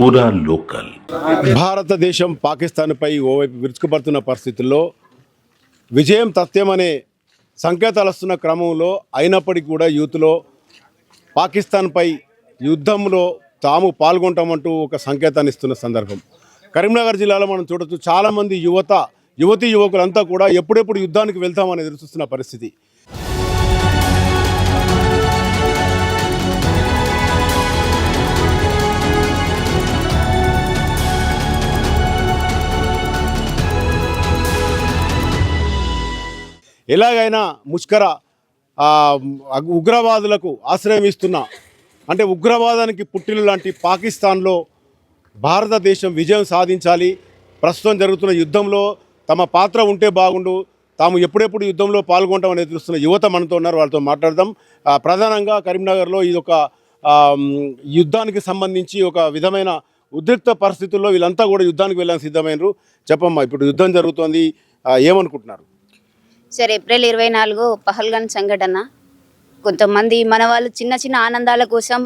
పూరా లోకల్. భారతదేశం పాకిస్తాన్పై ఓవైపు విరుచుకుపడుతున్న పరిస్థితుల్లో విజయం తథ్యమనే సంకేతాలు వస్తున్న క్రమంలో అయినప్పటికీ కూడా యూత్లో పాకిస్తాన్పై యుద్ధంలో తాము పాల్గొంటామంటూ ఒక సంకేతాన్ని ఇస్తున్న సందర్భం కరీంనగర్ జిల్లాలో మనం చూడొచ్చు. చాలామంది యువతీ యువకులంతా కూడా ఎప్పుడెప్పుడు యుద్ధానికి వెళ్తామని ఎదురుచూస్తున్న పరిస్థితి. ఎలాగైనా ముష్కర ఉగ్రవాదులకు ఆశ్రయం ఇస్తున్న అంటే ఉగ్రవాదానికి పుట్టిల్లు లాంటి పాకిస్తాన్లో భారతదేశం విజయం సాధించాలి, ప్రస్తుతం జరుగుతున్న యుద్ధంలో తమ పాత్ర ఉంటే బాగుండు, తాము ఎప్పుడెప్పుడు యుద్ధంలో పాల్గొంటామని ఎదురుస్తున్న యువత మనతో ఉన్నారు, వాళ్ళతో మాట్లాడదాం. ప్రధానంగా కరీంనగర్లో ఇది ఒక యుద్ధానికి సంబంధించి ఒక విధమైన ఉద్రిక్త పరిస్థితుల్లో వీళ్ళంతా కూడా యుద్ధానికి వెళ్ళడానికి సిద్ధమైనరు. చెప్పమ్మా, ఇప్పుడు యుద్ధం జరుగుతోంది, ఏమనుకుంటున్నారు? సార్, ఏప్రిల్ 24 పహల్గాన్ సంఘటన. కొంతమంది మన వాళ్ళు చిన్న చిన్న ఆనందాల కోసం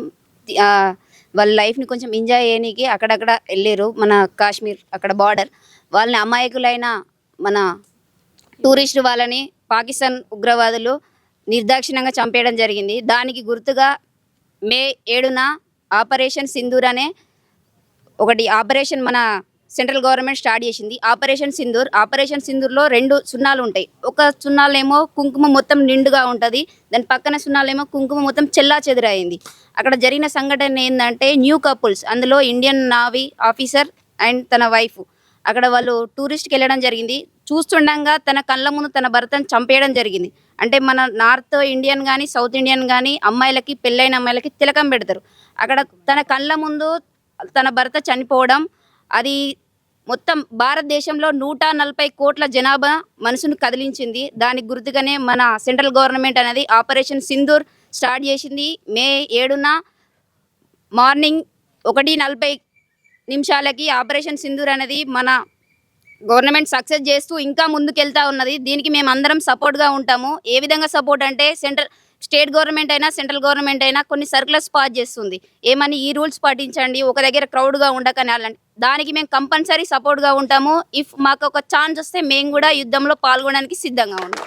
వాళ్ళ లైఫ్ని కొంచెం ఎంజాయ్ చేయడానికి అక్కడక్కడ వెళ్ళారు. మన కాశ్మీర్ అక్కడ బార్డర్ వాళ్ళని అమాయకులైన మన టూరిస్టు వాళ్ళని పాకిస్తాన్ ఉగ్రవాదులు నిర్దాక్షిణ్యంగా చంపేయడం జరిగింది. దానికి గుర్తుగా మే 7న ఆపరేషన్ సింధూర్ అనే ఒకటి ఆపరేషన్ మన సెంట్రల్ గవర్నమెంట్ స్టార్ట్ చేసింది. ఆపరేషన్ సింధూర్లో 2 సున్నాలు ఉంటాయి. ఒక సున్నాలేమో కుంకుమ మొత్తం నిండుగా ఉంటుంది, దాని పక్కన సున్నాలేమో కుంకుమ మొత్తం చెల్లా చెదురైంది. అక్కడ జరిగిన సంఘటన ఏంటంటే న్యూ కపుల్స్, అందులో ఇండియన్ నావీ ఆఫీసర్ అండ్ తన వైఫ్, అక్కడ వాళ్ళు టూరిస్ట్కి వెళ్ళడం జరిగింది. చూస్తుండగా తన కళ్ళ ముందు తన భర్తను చంపేయడం జరిగింది. అంటే మన నార్త్ ఇండియన్ కానీ సౌత్ ఇండియన్ కానీ అమ్మాయిలకి, పెళ్ళైన అమ్మాయిలకి తిలకం పెడతారు. అక్కడ తన కళ్ళ ముందు తన భర్త చనిపోవడం, అది మొత్తం భారతదేశంలో 140 కోట్ల జనాభా మనసును కదిలించింది. దానికి గుర్తుగానే మన సెంట్రల్ గవర్నమెంట్ అనేది ఆపరేషన్ సింధూర్ స్టార్ట్ చేసింది. మే 7న మార్నింగ్ 1:40 ఆపరేషన్ సింధూర్ అనేది మన గవర్నమెంట్ సక్సెస్ చేస్తూ ఇంకా ముందుకెళ్తా ఉన్నది. దీనికి మేము అందరం సపోర్ట్గా ఉంటాము. ఏ విధంగా సపోర్ట్ అంటే స్టేట్ గవర్నమెంట్ అయినా సెంట్రల్ గవర్నమెంట్ అయినా కొన్ని సర్కులర్స్ పాస్ చేస్తుంది, ఏమని ఈ రూల్స్ పాటించండి, ఒక దగ్గర క్రౌడ్గా ఉండకని. అలాంటి దానికి మేము కంపల్సరీ సపోర్ట్గా ఉంటాము. ఇఫ్ మాకు ఒక ఛాన్స్ వస్తే మేము కూడా యుద్ధంలో పాల్గొనడానికి సిద్ధంగా ఉంటాం.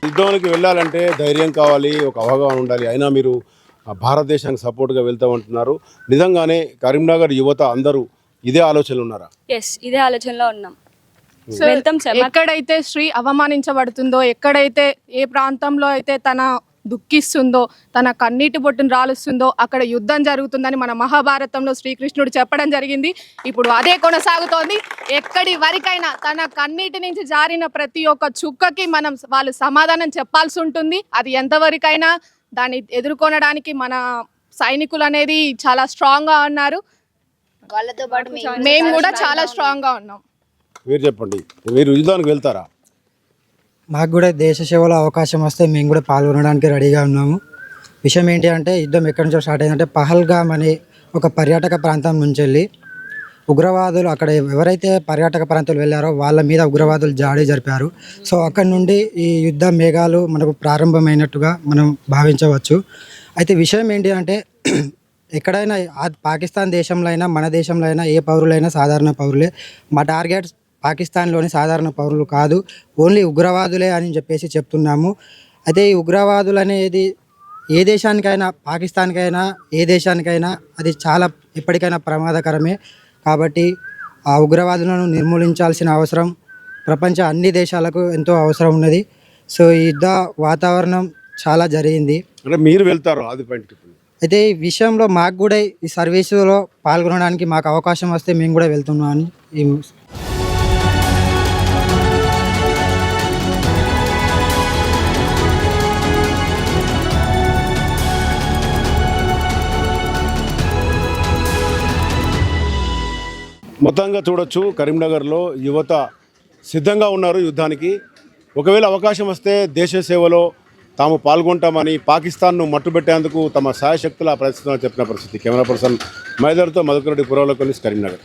యుద్ధానికి వెళ్ళాలంటే ధైర్యం కావాలి, ఒక అవగాహన ఉండాలి. అయినా మీరు భారతదేశానికి సపోర్ట్గా వెళ్తామంటున్నారు. నిజంగానే కరీంనగర్ యువత అందరూ ఇదే ఆలోచనలు ఉన్నారా? ఎస్, ఇదే ఆలోచనలో ఉన్నాం. ఎక్కడైతే స్త్రీ అవమానించబడుతుందో, ఎక్కడైతే ఏ ప్రాంతంలో అయితే తన దుఃఖిస్తుందో, తన కన్నీటి బొట్టును రాలుస్తుందో అక్కడ యుద్ధం జరుగుతుందని మన మహాభారతంలో శ్రీకృష్ణుడు చెప్పడం జరిగింది. ఇప్పుడు అదే కొనసాగుతోంది. ఎక్కడి వరకైనా తన కన్నీటి నుంచి జారిన ప్రతి ఒక్క చుక్కకి వాళ్ళు సమాధానం చెప్పాల్సి ఉంటుంది. అది ఎంతవరకైనా దాన్ని ఎదుర్కొనడానికి మన సైనికులు అనేది చాలా స్ట్రాంగ్గా ఉన్నారు. వాళ్ళతో పాటు మేము కూడా చాలా స్ట్రాంగ్గా ఉన్నాం. మీరు చెప్పండి, మీరు యుద్ధానికి వెళ్తారా? మాకు కూడా దేశ సేవలో అవకాశం వస్తే మేము కూడా పాల్గొనడానికి రెడీగా ఉన్నాము. విషయం ఏంటి అంటే, యుద్ధం ఎక్కడి నుంచో స్టార్ట్ అయిందంటే పహల్గామ్ అనే ఒక పర్యాటక ప్రాంతం నుంచి వెళ్ళి ఉగ్రవాదులు, అక్కడ ఎవరైతే పర్యాటక ప్రాంతాలు వెళ్ళారో వాళ్ళ మీద ఉగ్రవాదులు దాడి జరిపారు. సో అక్కడి నుండి ఈ యుద్ధ మేఘాలు మనకు ప్రారంభమైనట్టుగా మనం భావించవచ్చు. అయితే విషయం ఏంటి అంటే, ఎక్కడైనా పాకిస్తాన్ దేశంలో అయినా మన దేశంలో అయినా ఏ పౌరులైనా సాధారణ పౌరులే. మా టార్గెట్ పాకిస్తాన్లోని సాధారణ పౌరులు కాదు, ఓన్లీ ఉగ్రవాదులే అని చెప్పేసి చెప్తున్నాము. అయితే ఈ ఉగ్రవాదులు అనేది ఏ దేశానికైనా, పాకిస్తాన్కైనా ఏ దేశానికైనా అది చాలా ఎప్పటికైనా ప్రమాదకరమే. కాబట్టి ఆ ఉగ్రవాదులను నిర్మూలించాల్సిన అవసరం ప్రపంచ అన్ని దేశాలకు ఎంతో అవసరం ఉన్నది. సో ఈ యుద్ధ వాతావరణం చాలా జరిగింది. అంటే మీరు వెళ్తారు అది పాయింట్. అయితే ఈ విషయంలో మాకు కూడా ఈ సర్వీసులో పాల్గొనడానికి మాకు అవకాశం వస్తే మేము కూడా వెళ్తున్నాం అని మొత్తంగా చూడొచ్చు. కరీంనగర్లో యువత సిద్ధంగా ఉన్నారు యుద్ధానికి. ఒకవేళ అవకాశం వస్తే దేశ సేవలో తాము పాల్గొంటామని పాకిస్తాన్ను మట్టుబెట్టేందుకు తమ సాయశక్తుల ప్రయత్నాలు చెప్పిన పరిస్థితి. కెమెరా పర్సన్ మైదర్తో మధుకరెడ్డి, పురవలోకల్ న్యూస్, కరీంనగర్.